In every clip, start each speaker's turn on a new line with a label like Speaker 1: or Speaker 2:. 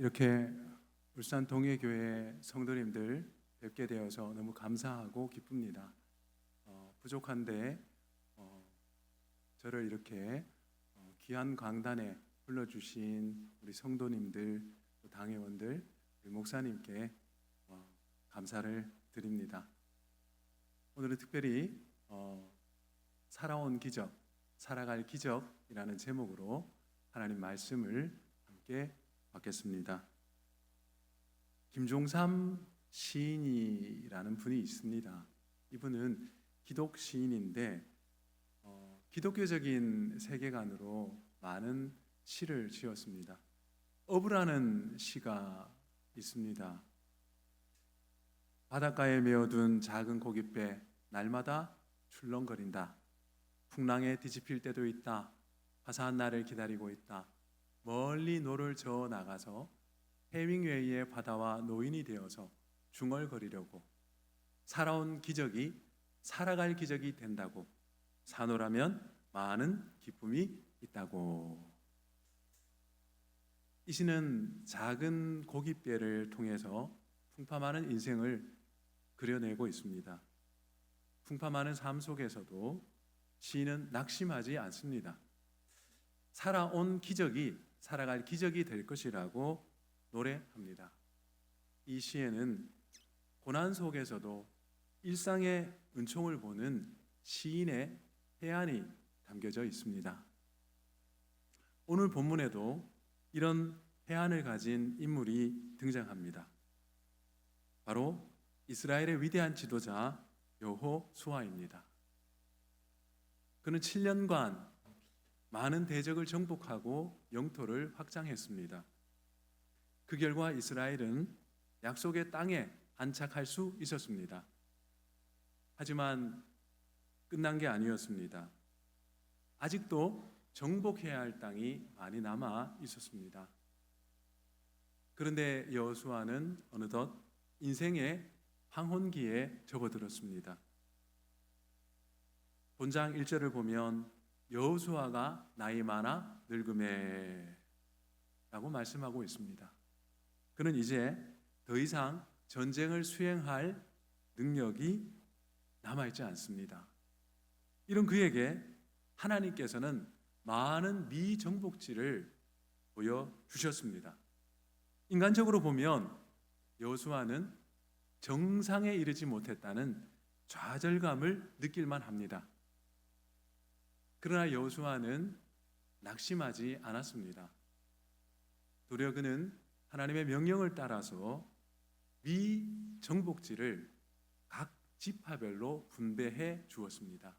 Speaker 1: 이렇게 울산 동해교회 성도님들 뵙게 되어서 너무 감사하고 기쁩니다. 부족한데 저를 이렇게 귀한 강단에 불러주신 우리 성도님들, 당회원들, 우리 목사님께 감사를 드립니다. 오늘은 특별히 살아온 기적, 살아갈 기적이라는 제목으로 하나님 말씀을 함께 받겠습니다. 김종삼 시인이라는 분이 있습니다. 이분은 기독 시인인데 기독교적인 세계관으로 많은 시를 지었습니다. 어부라는 시가 있습니다. 바닷가에 메어둔 작은 고깃배 날마다 출렁거린다. 풍랑에 뒤집힐 때도 있다. 화사한 날을 기다리고 있다. 멀리 노를 저어 나가서 해밍웨이의 바다와 노인이 되어서 중얼거리려고 살아온 기적이 살아갈 기적이 된다고 사노라면 많은 기쁨이 있다고. 이 시는 작은 고깃배를 통해서 풍파 많은 인생을 그려내고 있습니다. 풍파 많은 삶 속에서도 시인은 낙심하지 않습니다. 살아온 기적이 살아갈 기적이 될 것이라고 노래합니다. 이 시에는 고난 속에서도 일상의 은총을 보는 시인의 해안이 담겨져 있습니다. 오늘 본문에도 이런 해안을 가진 인물이 등장합니다. 바로 이스라엘의 위대한 지도자 여호수아입니다. 그는 7년간 많은 대적을 정복하고 영토를 확장했습니다. 그 결과 이스라엘은 약속의 땅에 안착할 수 있었습니다. 하지만 끝난 게 아니었습니다. 아직도 정복해야 할 땅이 많이 남아 있었습니다. 그런데 여호수아는 어느덧 인생의 황혼기에 접어들었습니다. 본장 1절을 보면 여호수아가 나이 많아 늙음에 라고 말씀하고 있습니다. 그는 이제 더 이상 전쟁을 수행할 능력이 남아있지 않습니다. 이런 그에게 하나님께서는 많은 미정복지를 보여주셨습니다. 인간적으로 보면 여호수아는 정상에 이르지 못했다는 좌절감을 느낄만 합니다. 그러나 여호수아는 낙심하지 않았습니다. 도리어 그는 하나님의 명령을 따라서 미정복지를 각 지파별로 분배해 주었습니다.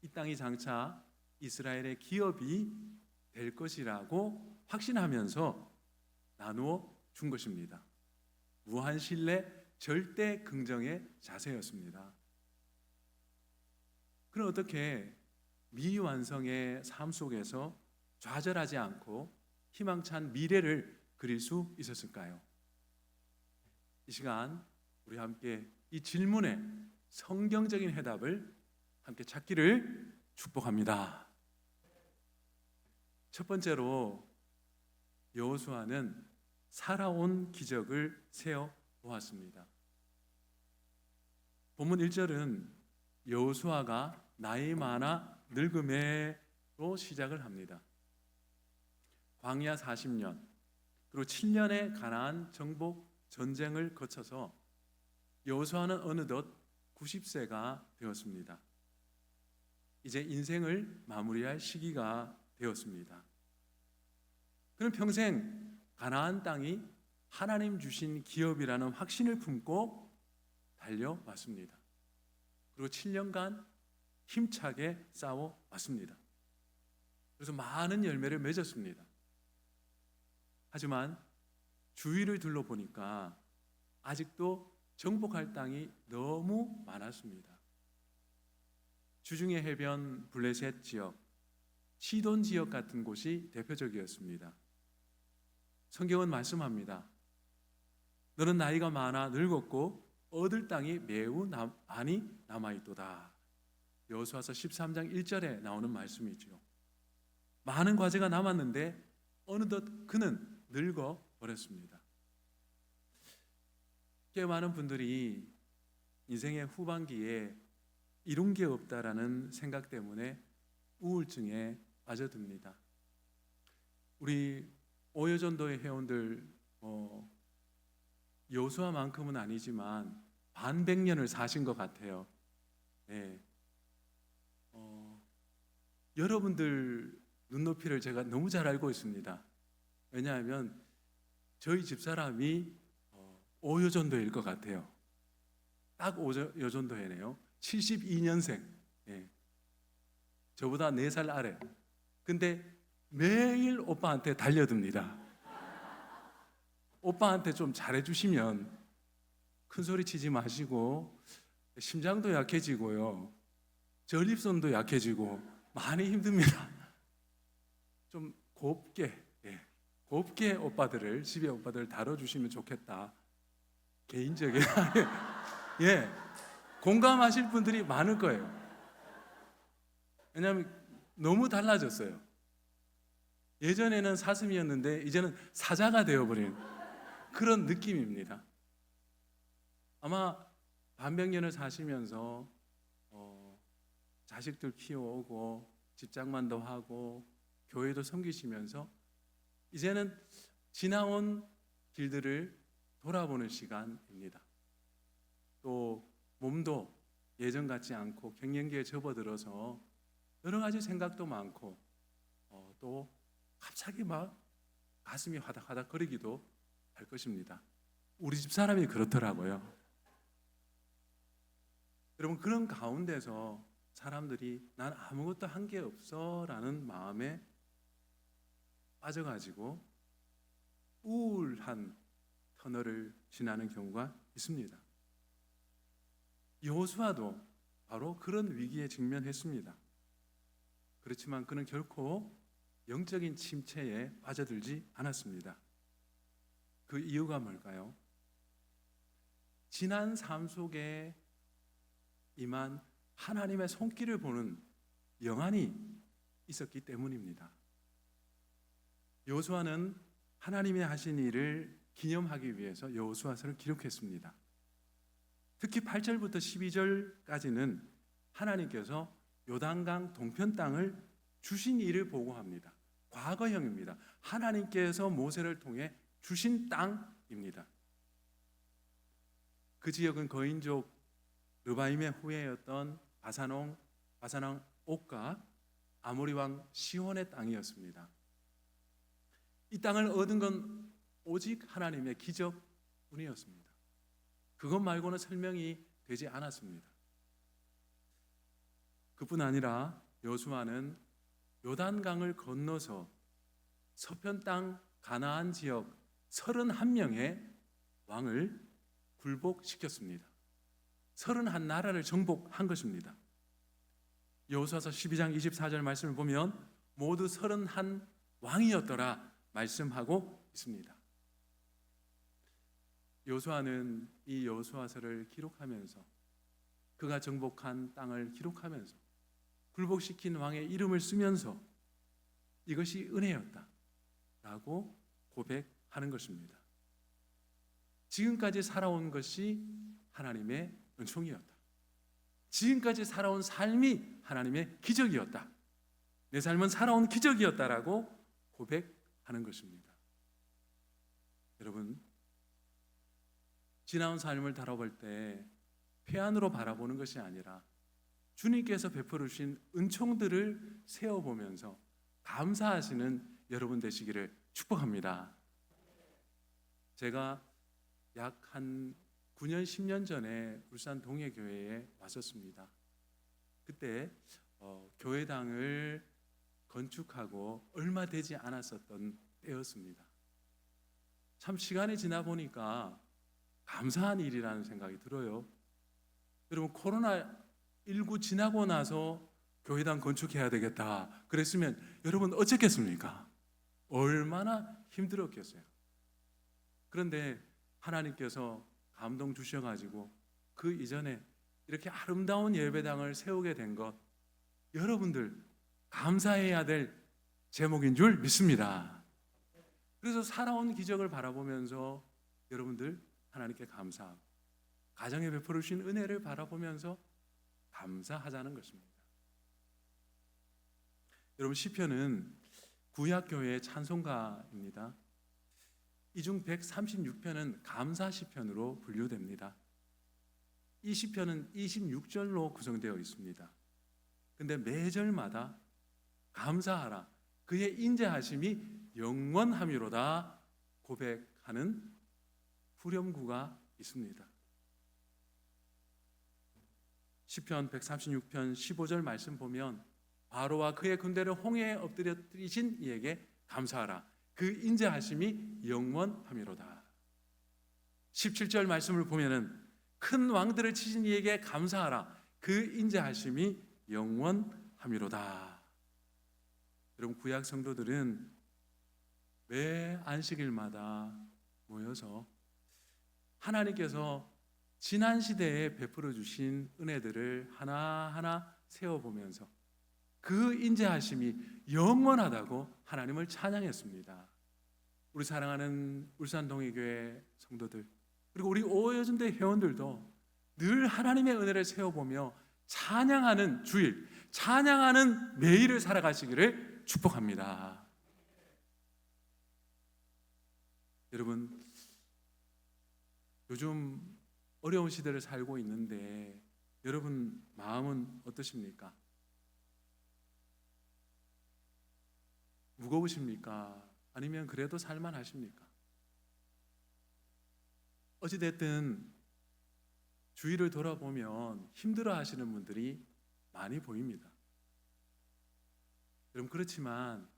Speaker 1: 이 땅이 장차 이스라엘의 기업이 될 것이라고 확신하면서 나누어 준 것입니다. 무한 신뢰, 절대 긍정의 자세였습니다. 그럼 어떻게 미완성의 삶 속에서 좌절하지 않고 희망찬 미래를 그릴 수 있었을까요? 이 시간 우리 함께 이 질문에 성경적인 해답을 함께 찾기를 축복합니다. 첫 번째로 여호수아는 살아온 기적을 세어 보았습니다. 본문 1절은 여호수아가 나이 많아 늙음에로 시작을 합니다. 광야 40년 그리고 7년의 가나안 정복 전쟁을 거쳐서 여호수아는 어느덧 90세가 되었습니다. 이제 인생을 마무리할 시기가 되었습니다. 그는 평생 가나안 땅이 하나님 주신 기업이라는 확신을 품고 달려왔습니다. 그리고 7년간 힘차게 싸워왔습니다. 그래서 많은 열매를 맺었습니다. 하지만 주위를 둘러보니까 아직도 정복할 땅이 너무 많았습니다. 주중의 해변 블레셋 지역, 시돈 지역 같은 곳이 대표적이었습니다. 성경은 말씀합니다. 너는 나이가 많아 늙었고 얻을 땅이 매우 많이 남아있도다. 여호수아서 13장 1절에 나오는 말씀이죠. 많은 과제가 남았는데 어느덧 그는 늙어 버렸습니다. 꽤 많은 분들이 인생의 후반기에 이룬 게 없다라는 생각 때문에 우울증에 빠져듭니다. 우리 오여전도의 회원들 여호수아만큼은 아니지만 반백년을 사신 것 같아요. 네. 여러분들 눈높이를 제가 너무 잘 알고 있습니다. 왜냐하면 저희 집사람이 오여전도일 것 같아요. 딱 오여전도회네요. 72년생. 예. 저보다 4살 아래. 근데 매일 오빠한테 달려듭니다. 오빠한테 좀 잘해주시면 큰 소리 치지 마시고 심장도 약해지고요. 전립선도 약해지고 많이 힘듭니다. 좀 곱게 곱게 오빠들을 집에 오빠들을 다뤄주시면 좋겠다. 개인적인 예, 공감하실 분들이 많을 거예요. 왜냐하면 너무 달라졌어요. 예전에는 사슴이었는데 이제는 사자가 되어버린 그런 느낌입니다. 아마 반백년을 사시면서 자식들 키워오고 직장만도 하고 교회도 섬기시면서 이제는 지나온 길들을 돌아보는 시간입니다. 또 몸도 예전 같지 않고 갱년기에 접어들어서 여러 가지 생각도 많고 또 갑자기 막 가슴이 화닥화닥 거리기도 할 것입니다. 우리 집 사람이 그렇더라고요. 여러분, 그런 가운데서 사람들이 난 아무것도 한 게 없어 라는 마음에 빠져가지고 우울한 터널을 지나는 경우가 있습니다. 여호수아도 바로 그런 위기에 직면했습니다. 그렇지만 그는 결코 영적인 침체에 빠져들지 않았습니다. 그 이유가 뭘까요? 지난 삶 속에 임한 하나님의 손길을 보는 영안이 있었기 때문입니다. 여호수아는 하나님의 하신 일을 기념하기 위해서 여호수아서를 기록했습니다. 특히 8절부터 12절까지는 하나님께서 요단강 동편 땅을 주신 일을 보고합니다. 과거형입니다. 하나님께서 모세를 통해 주신 땅입니다. 그 지역은 거인족 르바임의 후예였던 바산 왕 옥과 아모리 왕 시혼의 땅이었습니다. 이 땅을 얻은 건 오직 하나님의 기적뿐이었습니다. 그것 말고는 설명이 되지 않았습니다. 그뿐 아니라 여호수아는 요단강을 건너서 서편 땅 가나안 지역 31명의 왕을 굴복시켰습니다. 31나라를 정복한 것입니다. 여호수아서 12장 24절 말씀을 보면 모두 31왕이었더라 말씀하고 있습니다. 여호수아는 이 여호수아서를 기록하면서 그가 정복한 땅을 기록하면서 굴복시킨 왕의 이름을 쓰면서 이것이 은혜였다라고 고백하는 것입니다. 지금까지 살아온 것이 하나님의 은총이었다. 지금까지 살아온 삶이 하나님의 기적이었다. 내 삶은 살아온 기적이었다라고 고백하는 것입니다. 여러분, 지나온 삶을 바라볼 때 회한으로 바라보는 것이 아니라 주님께서 베풀어 주신 은총들을 세어보면서 감사하시는 여러분 되시기를 축복합니다. 제가 약 한 9년, 10년 전에 울산 동해교회에 왔었습니다. 그때 교회당을 건축하고 얼마 되지 않았었던 때였습니다. 참 시간이 지나 보니까 감사한 일이라는 생각이 들어요. 여러분, 코로나19 지나고 나서 교회당 건축해야 되겠다 그랬으면 여러분 어쩌겠습니까? 얼마나 힘들었겠어요. 그런데 하나님께서 감동 주셔가지고 그 이전에 이렇게 아름다운 예배당을 세우게 된 것, 여러분들 감사해야 될 제목인 줄 믿습니다. 그래서 살아온 기적을 바라보면서 여러분들 하나님께 감사하고 가정에 베풀어 주신 은혜를 바라보면서 감사하자는 것입니다. 여러분, 시편은 구약교회의 찬송가입니다. 이 중 136편은 감사 시편으로 분류됩니다. 이 시편은 26절로 구성되어 있습니다. 근데 매절마다 감사하라, 그의 인자하심이 영원함이로다 고백하는 후렴구가 있습니다. 시편 136편 15절 말씀 보면 바로와 그의 군대를 홍해에 엎드려뜨리신 이에게 감사하라, 그 인자하심이 영원함이로다. 17절 말씀을 보면은 큰 왕들을 치신 이에게 감사하라, 그 인자하심이 영원함이로다. 여러분, 구약 성도들은 매 안식일마다 모여서 하나님께서 지난 시대에 베풀어 주신 은혜들을 하나하나 세워보면서 그 인자하심이 영원하다고 하나님을 찬양했습니다. 우리 사랑하는 울산동의교회 성도들, 그리고 우리 오해전대 회원들도 늘 하나님의 은혜를 세워보며 찬양하는 주일, 찬양하는 매일을 살아가시기를 축복합니다. 여러분, 요즘 어려운 시대를 살고 있는데 여러분 마음은 어떠십니까? 무거우십니까? 아니면 그래도 살만하십니까? 어찌됐든 주위를 돌아보면 힘들어 하시는 분들이 많이 보입니다. 여러분, 그렇지만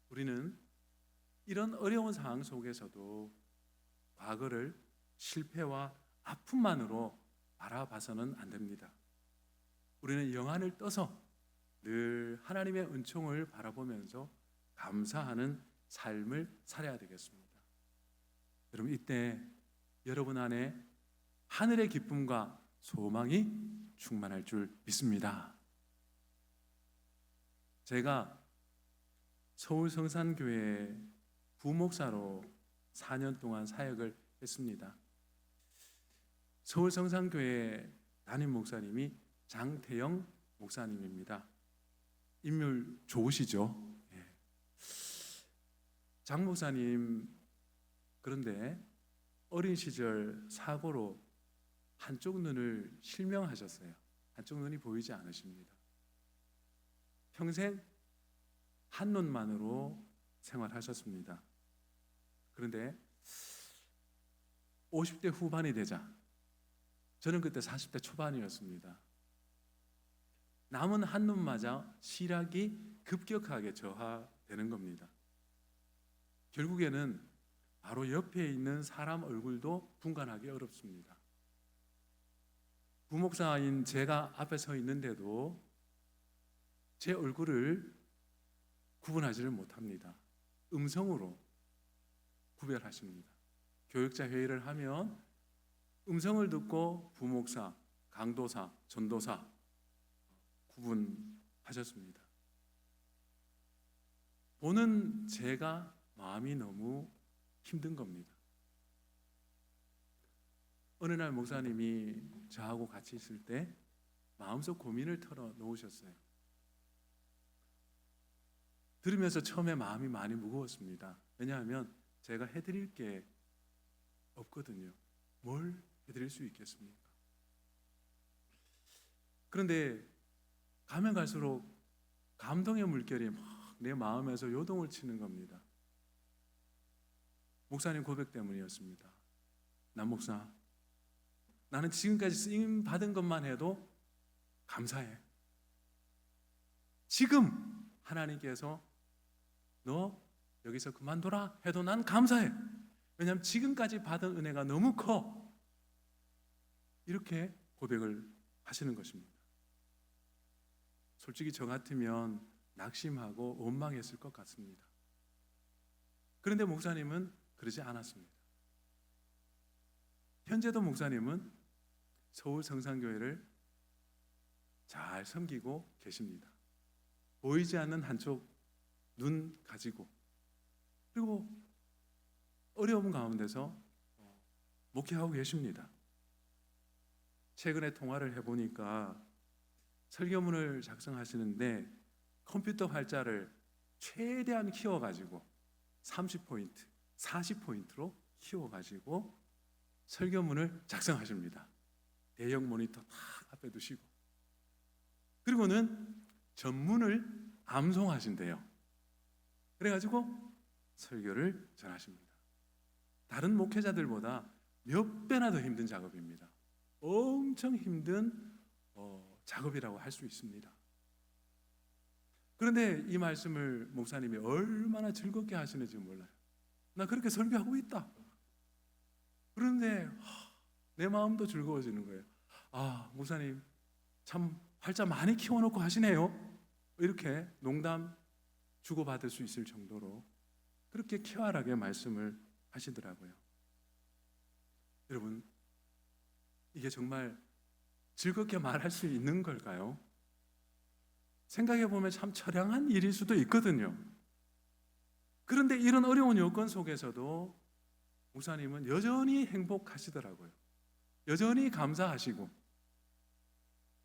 Speaker 1: 우리는 이런 어려운 상황 속에서도 과거를 실패와 아픔만으로 바라봐서는 안 됩니다. 우리는 영안을 떠서 늘 하나님의 은총을 바라보면서 감사하는 삶을 살아야 되겠습니다. 여러분, 이때 여러분 안에 하늘의 기쁨과 소망이 충만할 줄 믿습니다. 제가 서울 성산교회 부목사로 4년 동안 사역을 했습니다. 서울 성산교회 담임 목사님이 장태영 목사님입니다. 인물 좋으시죠? 예. 장 목사님, 그런데 어린 시절 사고로 한쪽 눈을 실명하셨어요. 한쪽 눈이 보이지 않으십니다. 평생 한 눈만으로 생활하셨습니다. 그런데 50대 후반이 되자, 저는 그때 40대 초반이었습니다. 남은 한 눈마저 시력이 급격하게 저하되는 겁니다. 결국에는 바로 옆에 있는 사람 얼굴도 분간하기 어렵습니다. 부목사인 제가 앞에 서 있는데도 제 얼굴을 구분하지를 못합니다. 음성으로 구별하십니다. 교육자 회의를 하면 음성을 듣고 부목사, 강도사, 전도사 구분하셨습니다. 보는 제가 마음이 너무 힘든 겁니다. 어느 날 목사님이 저하고 같이 있을 때 마음속 고민을 털어놓으셨어요. 들으면서 처음에 마음이 많이 무거웠습니다. 왜냐하면 제가 해드릴 게 없거든요. 뭘 해드릴 수 있겠습니까? 그런데 가면 갈수록 감동의 물결이 막 내 마음에서 요동을 치는 겁니다. 목사님 고백 때문이었습니다. 남 목사, 나는 지금까지 쓰임 받은 것만 해도 감사해. 지금 하나님께서 너 여기서 그만둬라 해도 난 감사해. 왜냐하면 지금까지 받은 은혜가 너무 커. 이렇게 고백을 하시는 것입니다. 솔직히 저 같으면 낙심하고 원망했을 것 같습니다. 그런데 목사님은 그러지 않았습니다. 현재도 목사님은 서울 성산교회를 잘 섬기고 계십니다. 보이지 않는 한쪽 눈 가지고, 그리고 어려움 가운데서 목회하고 계십니다. 최근에 통화를 해보니까 설교문을 작성하시는데 컴퓨터 활자를 최대한 키워가지고 30포인트, 40포인트로 키워가지고 설교문을 작성하십니다. 대형 모니터 딱 앞에 두시고, 그리고는 전문을 암송하신대요. 그래가지고 설교를 전하십니다. 다른 목회자들보다 몇 배나 더 힘든 작업입니다. 엄청 힘든 작업이라고 할 수 있습니다. 그런데 이 말씀을 목사님이 얼마나 즐겁게 하시는지 몰라요. 나 그렇게 설교하고 있다. 그런데 내 마음도 즐거워지는 거예요. 아, 목사님 참 활자 많이 키워놓고 하시네요. 이렇게 농담 주고받을 수 있을 정도로 그렇게 쾌활하게 말씀을 하시더라고요. 여러분, 이게 정말 즐겁게 말할 수 있는 걸까요? 생각해 보면 참 처량한 일일 수도 있거든요. 그런데 이런 어려운 여건 속에서도 목사님은 여전히 행복하시더라고요. 여전히 감사하시고.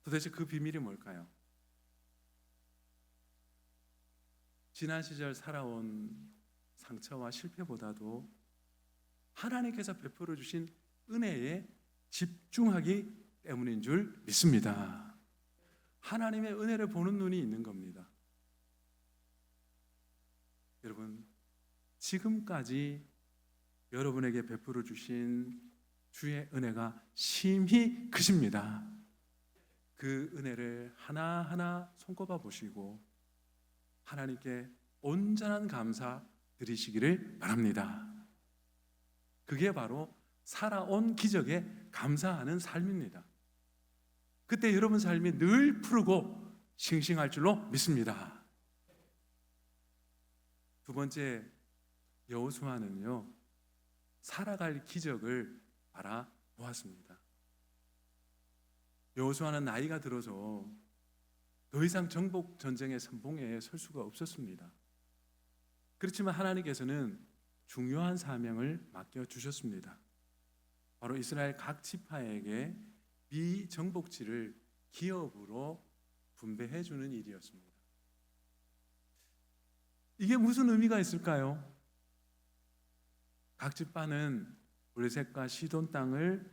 Speaker 1: 도대체 그 비밀이 뭘까요? 지난 시절 살아온 상처와 실패보다도 하나님께서 베풀어 주신 은혜에 집중하기 때문인 줄 믿습니다. 하나님의 은혜를 보는 눈이 있는 겁니다. 여러분, 지금까지 여러분에게 베풀어 주신 주의 은혜가 심히 크십니다. 그 은혜를 하나하나 손꼽아 보시고 하나님께 온전한 감사 드리시기를 바랍니다. 그게 바로 살아온 기적에 감사하는 삶입니다. 그때 여러분 삶이 늘 푸르고 싱싱할 줄로 믿습니다. 두 번째, 여호수아는요, 살아갈 기적을 바라보았습니다. 여호수아는 나이가 들어서 더 이상 정복 전쟁의 선봉에 설 수가 없었습니다. 그렇지만 하나님께서는 중요한 사명을 맡겨주셨습니다. 바로 이스라엘 각 지파에게 비정복지를 기업으로 분배해 주는 일이었습니다. 이게 무슨 의미가 있을까요? 각 지파는 블레셋과 시돈 땅을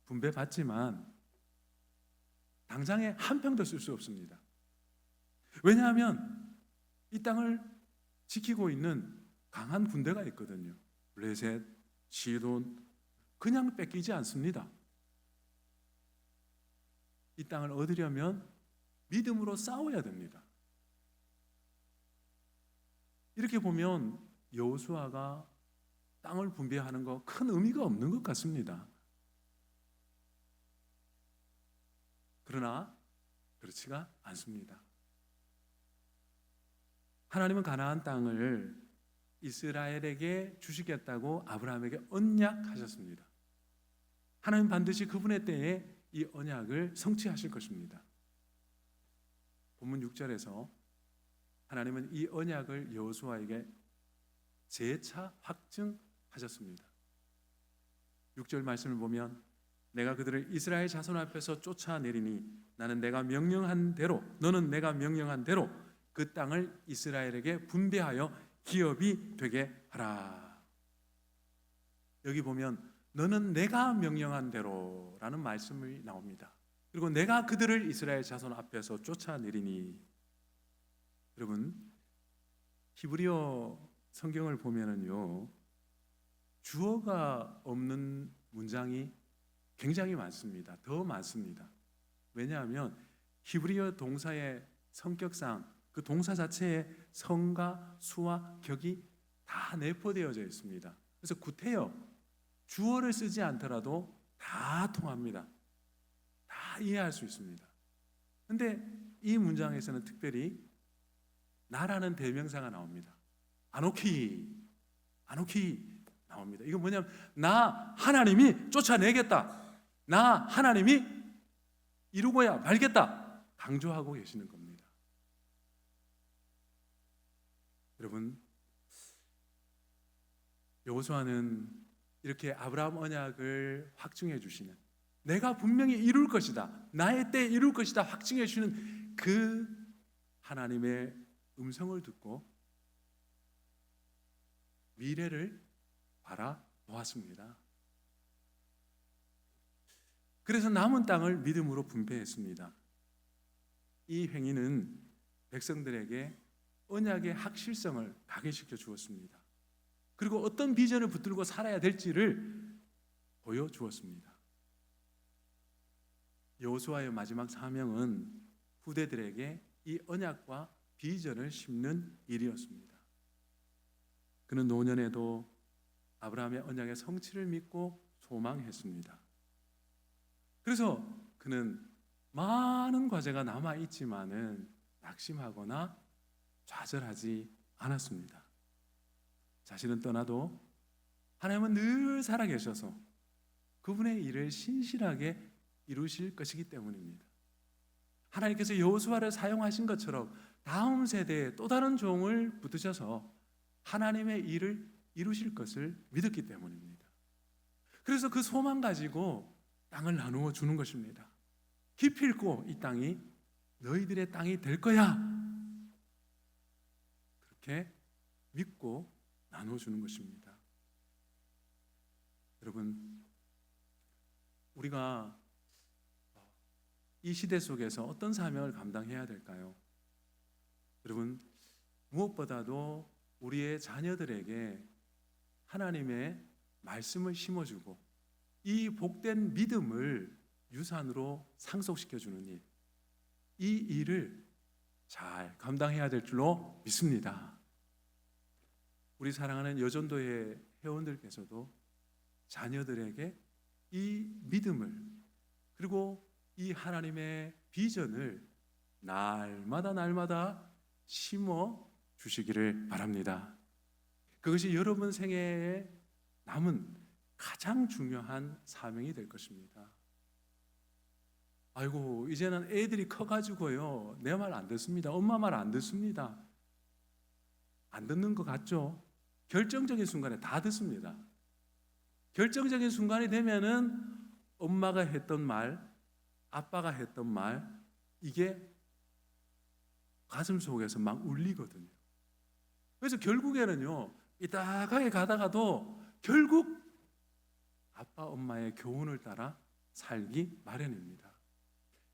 Speaker 1: 분배받지만 당장에 한 평도 쓸 수 없습니다. 왜냐하면 이 땅을 지키고 있는 강한 군대가 있거든요. 블레셋, 시돈, 그냥 뺏기지 않습니다. 이 땅을 얻으려면 믿음으로 싸워야 됩니다. 이렇게 보면 여호수아가 땅을 분배하는 거 큰 의미가 없는 것 같습니다. 그러나 그렇지가 않습니다. 하나님은 가나안 땅을 이스라엘에게 주시겠다고 아브라함에게 언약하셨습니다. 하나님 반드시 그분의 때에 이 언약을 성취하실 것입니다. 본문 6절에서 하나님은 이 언약을 여호수아에게 재차 확증하셨습니다. 6절 말씀을 보면 내가 그들을 이스라엘 자손 앞에서 쫓아내리니 나는 내가 명령한 대로 너는 내가 명령한 대로 그 땅을 이스라엘에게 분배하여 기업이 되게 하라. 여기 보면 너는 내가 명령한 대로라는 말씀이 나옵니다. 그리고 내가 그들을 이스라엘 자손 앞에서 쫓아내리니. 여러분, 히브리어 성경을 보면은요, 주어가 없는 문장이 굉장히 많습니다. 더 많습니다. 왜냐하면 히브리어 동사의 성격상 그 동사 자체에 성과 수와 격이 다 내포되어져 있습니다. 그래서 구태여, 주어를 쓰지 않더라도 다 통합니다. 다 이해할 수 있습니다. 그런데 이 문장에서는 특별히 나라는 대명사가 나옵니다. 아노키 나옵니다. 이건 뭐냐면 나 하나님이 쫓아내겠다. 나 하나님이 이루고야 말겠다. 강조하고 계시는 겁니다. 여러분, 여호수아는 이렇게 아브라함 언약을 확증해 주시는, 내가 분명히 이룰 것이다, 나의 때에 이룰 것이다 확증해 주시는 그 하나님의 음성을 듣고 미래를 바라보았습니다. 그래서 남은 땅을 믿음으로 분배했습니다. 이 행위는 백성들에게 언약의 확실성을 각인시켜 주었습니다. 그리고 어떤 비전을 붙들고 살아야 될지를 보여주었습니다. 여호수아의 마지막 사명은 후대들에게 이 언약과 비전을 심는 일이었습니다. 그는 노년에도 아브라함의 언약의 성취를 믿고 소망했습니다. 그래서 그는 많은 과제가 남아있지만은 낙심하거나 좌절하지 않았습니다. 자신은 떠나도 하나님은 늘 살아계셔서 그분의 일을 신실하게 이루실 것이기 때문입니다. 하나님께서 여호수아를 사용하신 것처럼 다음 세대에 또 다른 종을 붙으셔서 하나님의 일을 이루실 것을 믿었기 때문입니다. 그래서 그 소망 가지고 땅을 나누어 주는 것입니다. 기필코 이 땅이 너희들의 땅이 될 거야, 그렇게 믿고 나누어 주는 것입니다. 여러분, 우리가 이 시대 속에서 어떤 사명을 감당해야 될까요? 여러분, 무엇보다도 우리의 자녀들에게 하나님의 말씀을 심어주고 이 복된 믿음을 유산으로 상속시켜주는 일, 이 일을 잘 감당해야 될 줄로 믿습니다. 우리 사랑하는 여전도의 회원들께서도 자녀들에게 이 믿음을, 그리고 이 하나님의 비전을 날마다 심어 주시기를 바랍니다. 그것이 여러분 생애에 남은 가장 중요한 사명이 될 것입니다. 아이고, 이제는 애들이 커가지고요, 내 말 안 듣습니다, 엄마 말 안 듣습니다. 안 듣는 것 같죠? 결정적인 순간에 다 듣습니다. 결정적인 순간이 되면은 엄마가 했던 말, 아빠가 했던 말, 이게 가슴 속에서 막 울리거든요. 그래서 결국에는요, 이따가게 가다가도 결국 아빠 엄마의 교훈을 따라 살기 마련입니다.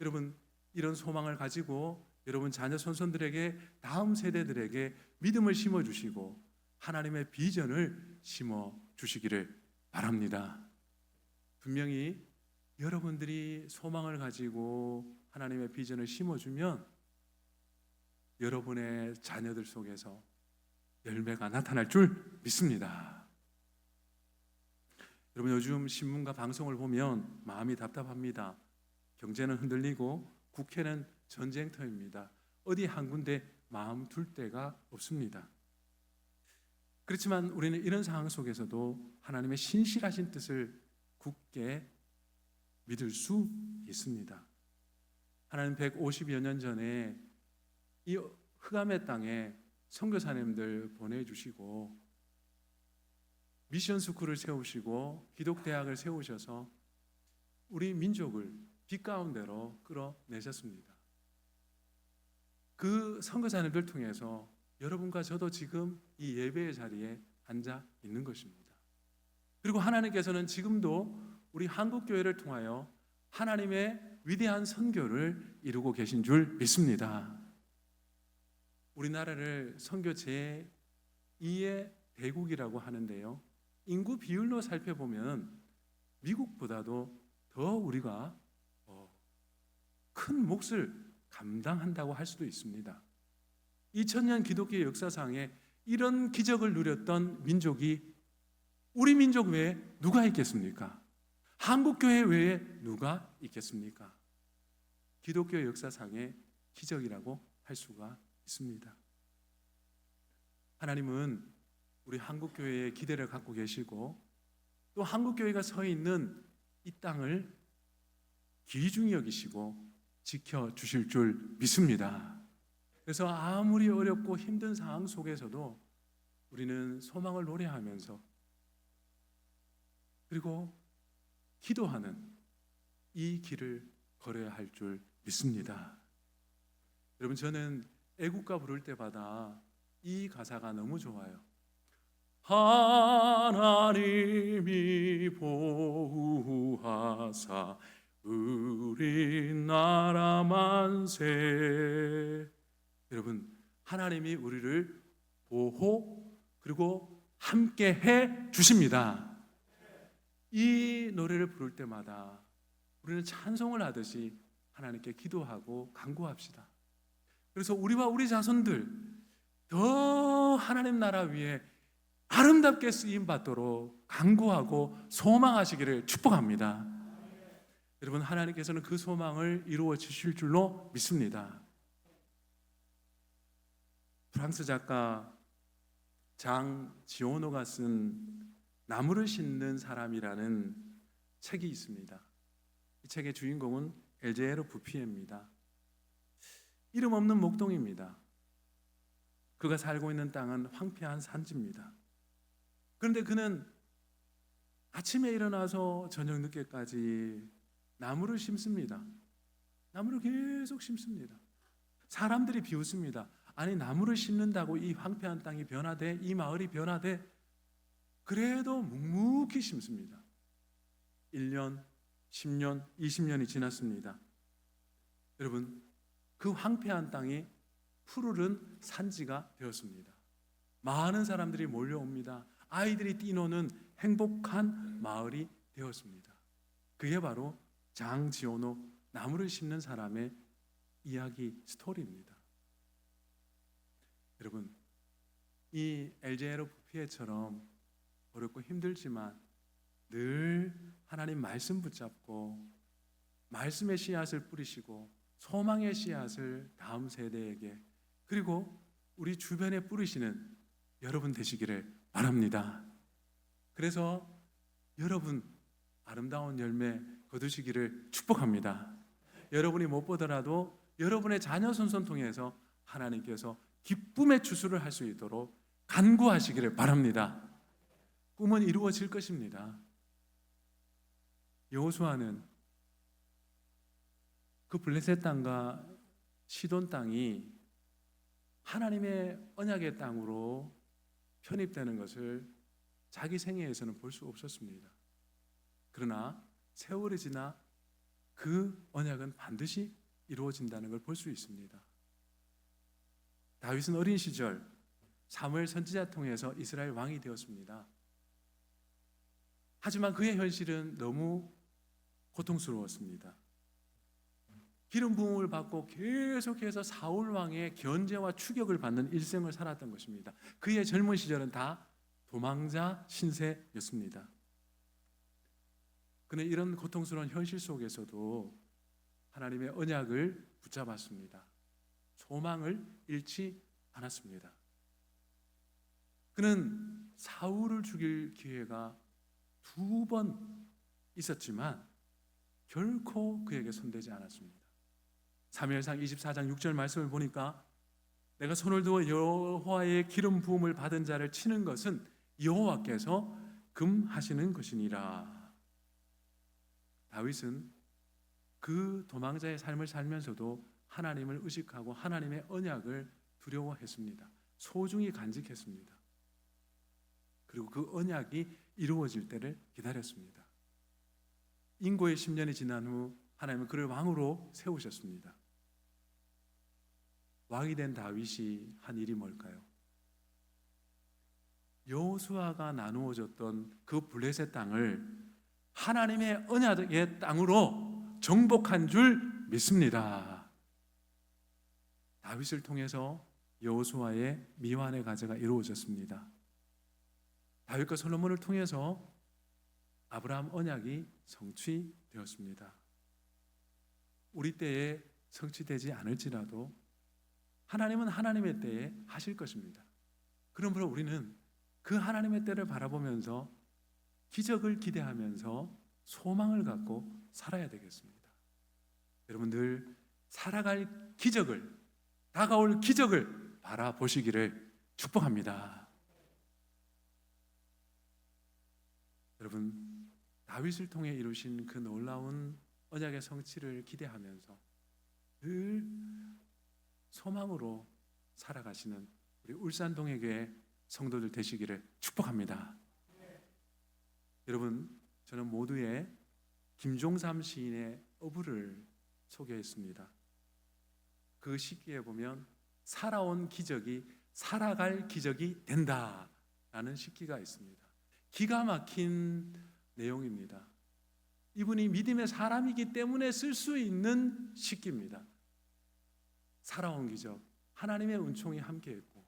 Speaker 1: 여러분, 이런 소망을 가지고 여러분 자녀 손손들에게, 다음 세대들에게 믿음을 심어주시고 하나님의 비전을 심어주시기를 바랍니다. 분명히 여러분들이 소망을 가지고 하나님의 비전을 심어주면 여러분의 자녀들 속에서 열매가 나타날 줄 믿습니다. 여러분, 요즘 신문과 방송을 보면 마음이 답답합니다. 경제는 흔들리고 국회는 전쟁터입니다. 어디 한 군데 마음 둘 데가 없습니다. 그렇지만 우리는 이런 상황 속에서도 하나님의 신실하신 뜻을 굳게 믿을 수 있습니다. 하나님 150여 년 전에 이 흑암의 땅에 선교사님들 보내주시고 미션 스쿨을 세우시고 기독대학을 세우셔서 우리 민족을 빛 가운데로 끌어내셨습니다. 그 선교사님들 통해서 여러분과 저도 지금 이 예배의 자리에 앉아 있는 것입니다. 그리고 하나님께서는 지금도 우리 한국교회를 통하여 하나님의 위대한 선교를 이루고 계신 줄 믿습니다. 우리나라를 선교 제2의 대국이라고 하는데요, 인구 비율로 살펴보면 미국보다도 더 우리가 큰 몫을 감당한다고 할 수도 있습니다. 2000년 기독교 역사상에 이런 기적을 누렸던 민족이 우리 민족 외에 누가 있겠습니까? 한국교회 외에 누가 있겠습니까? 기독교 역사상의 기적이라고 할 수가 있습니다. 하나님은 우리 한국교회에 기대를 갖고 계시고 또 한국교회가 서 있는 이 땅을 귀중히 여기시고 지켜주실 줄 믿습니다. 그래서 아무리 어렵고 힘든 상황 속에서도 우리는 소망을 노래하면서 그리고 기도하는 이 길을 걸어야 할 줄 믿습니다. 여러분, 저는 애국가 부를 때마다 이 가사가 너무 좋아요. 하나님이 보호하사 우리나라 만세. 여러분, 하나님이 우리를 보호 그리고 함께 해 주십니다. 이 노래를 부를 때마다 우리는 찬송을 하듯이 하나님께 기도하고 간구합시다. 그래서 우리와 우리 자손들 더 하나님 나라 위에 아름답게 쓰임 받도록 간구하고 소망하시기를 축복합니다. 여러분, 하나님께서는 그 소망을 이루어 주실 줄로 믿습니다. 프랑스 작가 장 지오노가 쓴 나무를 심는 사람이라는 책이 있습니다. 이 책의 주인공은 엘제로 부피에입니다. 이름 없는 목동입니다. 그가 살고 있는 땅은 황폐한 산지입니다. 그런데 그는 아침에 일어나서 저녁 늦게까지 나무를 심습니다. 나무를 계속 심습니다. 사람들이 비웃습니다. 아니, 나무를 심는다고 이 황폐한 땅이 변화돼? 이 마을이 변화돼? 그래도 묵묵히 심습니다. 1년, 10년, 20년이 지났습니다. 여러분, 그 황폐한 땅이 푸르른 산지가 되었습니다. 많은 사람들이 몰려옵니다. 아이들이 뛰노는 행복한 마을이 되었습니다. 그게 바로 장지오노, 나무를 심는 사람의 이야기 스토리입니다. 여러분, 이 엘제로 부피에처럼 어렵고 힘들지만 늘 하나님 말씀 붙잡고 말씀의 씨앗을 뿌리시고 소망의 씨앗을 다음 세대에게 그리고 우리 주변에 뿌리시는 여러분 되시기를 바랍니다. 그래서 여러분 아름다운 열매 거두시기를 축복합니다. 여러분이 못 보더라도 여러분의 자녀 손손 통해서 하나님께서 기쁨의 추수를 할 수 있도록 간구하시기를 바랍니다. 꿈은 이루어질 것입니다. 여호수아는 그 블레셋 땅과 시돈 땅이 하나님의 언약의 땅으로 편입되는 것을 자기 생애에서는 볼 수 없었습니다. 그러나 세월이 지나 그 언약은 반드시 이루어진다는 걸 볼 수 있습니다. 다윗은 어린 시절 사무엘 선지자 통해서 이스라엘 왕이 되었습니다. 하지만 그의 현실은 너무 고통스러웠습니다. 기름 부음을 받고 계속해서 사울 왕의 견제와 추격을 받는 일생을 살았던 것입니다. 그의 젊은 시절은 다 도망자 신세였습니다. 그는 이런 고통스러운 현실 속에서도 하나님의 언약을 붙잡았습니다. 소망을 잃지 않았습니다. 그는 사울을 죽일 기회가 2번 있었지만 결코 그에게 손대지 않았습니다. 사무엘상 24장 6절 말씀을 보니까 내가 손을 두어 여호와의 기름 부음을 받은 자를 치는 것은 여호와께서 금하시는 것이니라. 다윗은 그 도망자의 삶을 살면서도 하나님을 의식하고 하나님의 언약을 두려워했습니다. 소중히 간직했습니다. 그리고 그 언약이 이루어질 때를 기다렸습니다. 인고의 10년이 지난 후 하나님은 그를 왕으로 세우셨습니다. 왕이 된 다윗이 한 일이 뭘까요? 여호수아가 나누어줬던 그 블레셋 땅을 하나님의 언약의 땅으로 정복한 줄 믿습니다. 다윗을 통해서 여호수아의 미완의 가제가 이루어졌습니다. 다윗과 솔로몬을 통해서 아브라함 언약이 성취되었습니다. 우리 때에 성취되지 않을지라도 하나님은 하나님의 때에 하실 것입니다. 그러므로 우리는 그 하나님의 때를 바라보면서 기적을 기대하면서 소망을 갖고 살아야 되겠습니다. 여러분 늘 살아갈 기적을, 다가올 기적을 바라보시기를 축복합니다. 여러분, 다윗을 통해 이루신 그 놀라운 언약의 성취를 기대하면서 늘 소망으로 살아가시는 우리 울산 동해교회 성도들 되시기를 축복합니다. 여러분, 저는 모두의 김종삼 시인의 어부를 소개했습니다. 그 시기에 보면 살아온 기적이 살아갈 기적이 된다라는 시기가 있습니다. 기가 막힌 내용입니다. 이분이 믿음의 사람이기 때문에 쓸 수 있는 시기입니다. 살아온 기적, 하나님의 은총이 함께했고,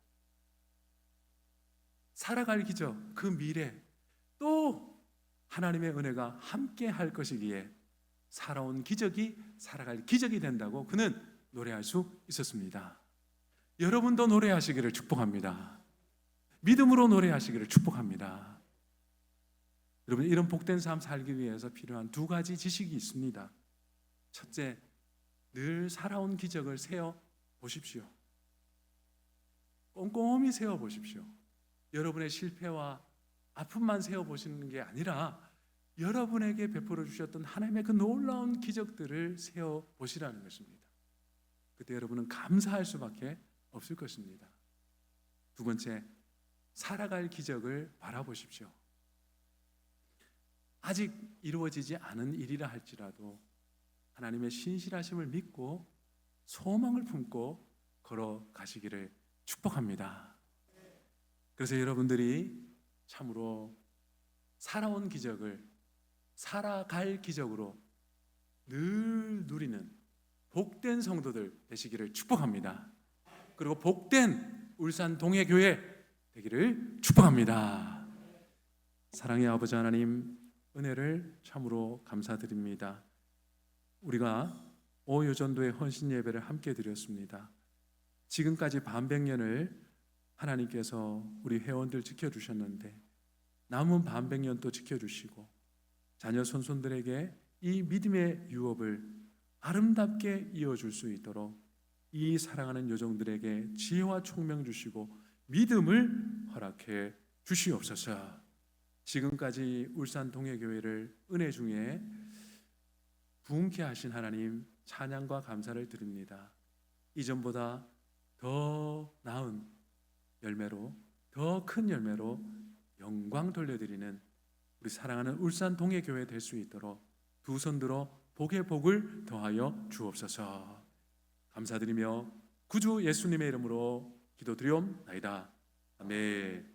Speaker 1: 살아갈 기적, 그 미래, 또 하나님의 은혜가 함께할 것이기에 살아온 기적이 살아갈 기적이 된다고 그는 노래할 수 있었습니다. 여러분도 노래하시기를 축복합니다. 믿음으로 노래하시기를 축복합니다. 여러분, 이런 복된 삶 살기 위해서 필요한 두 가지 지식이 있습니다. 첫째, 늘 살아온 기적을 세어 보십시오. 꼼꼼히 세어 보십시오. 여러분의 실패와 아픔만 세어 보시는 게 아니라 여러분에게 베풀어 주셨던 하나님의 그 놀라운 기적들을 세어 보시라는 것입니다. 그때 여러분은 감사할 수밖에 없을 것입니다. 두 번째, 살아갈 기적을 바라보십시오. 아직 이루어지지 않은 일이라 할지라도 하나님의 신실하심을 믿고 소망을 품고 걸어가시기를 축복합니다. 그래서 여러분들이 참으로 살아온 기적을 살아갈 기적으로 늘 누리는 복된 성도들 되시기를 축복합니다. 그리고 복된 울산 동해교회 되기를 축복합니다. 사랑의 아버지 하나님, 은혜를 참으로 감사드립니다. 우리가 오요전도의 헌신 예배를 함께 드렸습니다. 지금까지 반백년을 하나님께서 우리 회원들 지켜주셨는데 남은 반백년 또 지켜주시고 자녀 손손들에게 이 믿음의 유업을 아름답게 이어줄 수 있도록 이 사랑하는 요정들에게 지혜와 총명 주시고 믿음을 허락해 주시옵소서. 지금까지 울산 동해교회를 은혜 중에 부흥케 하신 하나님, 찬양과 감사를 드립니다. 이전보다 더 나은 열매로, 더 큰 열매로 영광 돌려드리는 우리 사랑하는 울산 동해교회 될 수 있도록 두 손 들어 복의 복을 더하여 주옵소서. 감사드리며 구주 예수님의 이름으로 기도드리옵나이다. 아멘.